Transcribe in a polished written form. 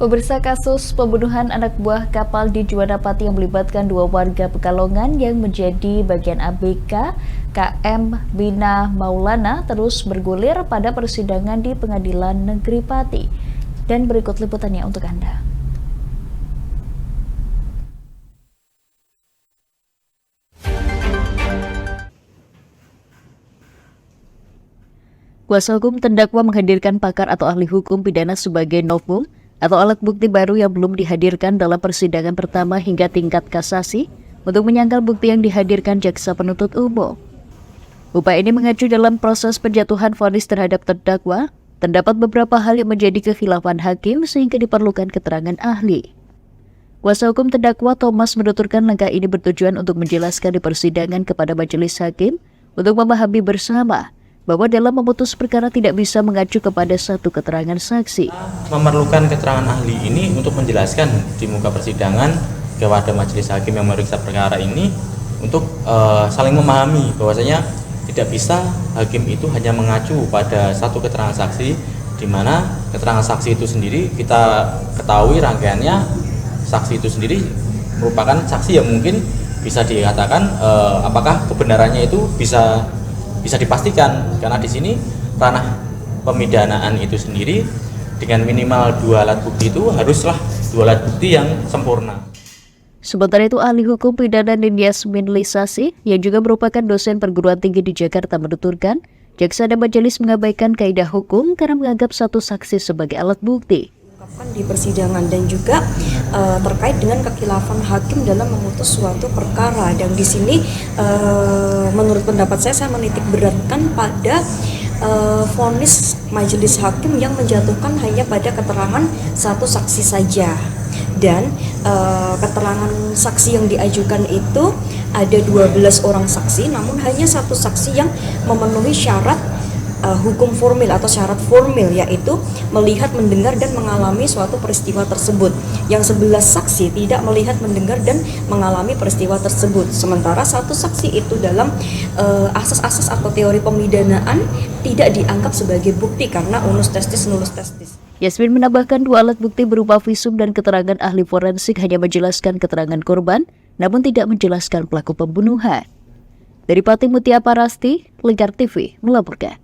Pemirsa, kasus pembunuhan anak buah kapal di Juanda Pati yang melibatkan 2 warga Pekalongan yang menjadi bagian ABK KM Bina Maulana terus bergulir pada persidangan di Pengadilan Negeri Pati. Dan berikut liputannya untuk Anda. Kuasa hukum terdakwa menghadirkan pakar atau ahli hukum pidana sebagai novum atau alat bukti baru yang belum dihadirkan dalam persidangan pertama hingga tingkat kasasi untuk menyangkal bukti yang dihadirkan jaksa penuntut umum. Upaya ini mengacu dalam proses penjatuhan vonis terhadap terdakwa, terdapat beberapa hal yang menjadi kekhilafan hakim sehingga diperlukan keterangan ahli. Kuasa hukum terdakwa Thomas menuturkan langkah ini bertujuan untuk menjelaskan di persidangan kepada majelis hakim untuk memahami bersama bahwa dalam memutus perkara tidak bisa mengacu kepada satu keterangan saksi. Memerlukan keterangan ahli ini untuk menjelaskan di muka persidangan kepada majelis hakim yang memeriksa perkara ini untuk saling memahami bahwasanya tidak bisa hakim itu hanya mengacu pada satu keterangan saksi, di mana keterangan saksi itu sendiri kita ketahui rangkaiannya saksi itu sendiri merupakan saksi yang mungkin bisa dikatakan apakah kebenarannya itu bisa dipastikan, karena di sini ranah pemidanaan itu sendiri dengan minimal 2 alat bukti itu haruslah 2 alat bukti yang sempurna. Sementara itu, ahli hukum pidana Yasmin Lisasi yang juga merupakan dosen perguruan tinggi di Jakarta menuturkan, jaksa dan majelis mengabaikan kaidah hukum karena menganggap satu saksi sebagai alat bukti. Di persidangan dan juga terkait dengan kekhilafan hakim dalam memutus suatu perkara, dan di sini menurut pendapat saya menitik beratkan pada vonis majelis hakim yang menjatuhkan hanya pada keterangan satu saksi saja, dan keterangan saksi yang diajukan itu ada 12 orang saksi, namun hanya satu saksi yang memenuhi syarat hukum formil atau syarat formil, yaitu melihat, mendengar, dan mengalami suatu peristiwa tersebut. Yang 11 saksi tidak melihat, mendengar, dan mengalami peristiwa tersebut. Sementara satu saksi itu dalam asas-asas atau teori pemidanaan tidak dianggap sebagai bukti karena unus testis nullus testis. Yasmin menambahkan 2 alat bukti berupa visum dan keterangan ahli forensik hanya menjelaskan keterangan korban, namun tidak menjelaskan pelaku pembunuhan. Dari Pati Mutia Parasti, Lingkar TV melaporkan.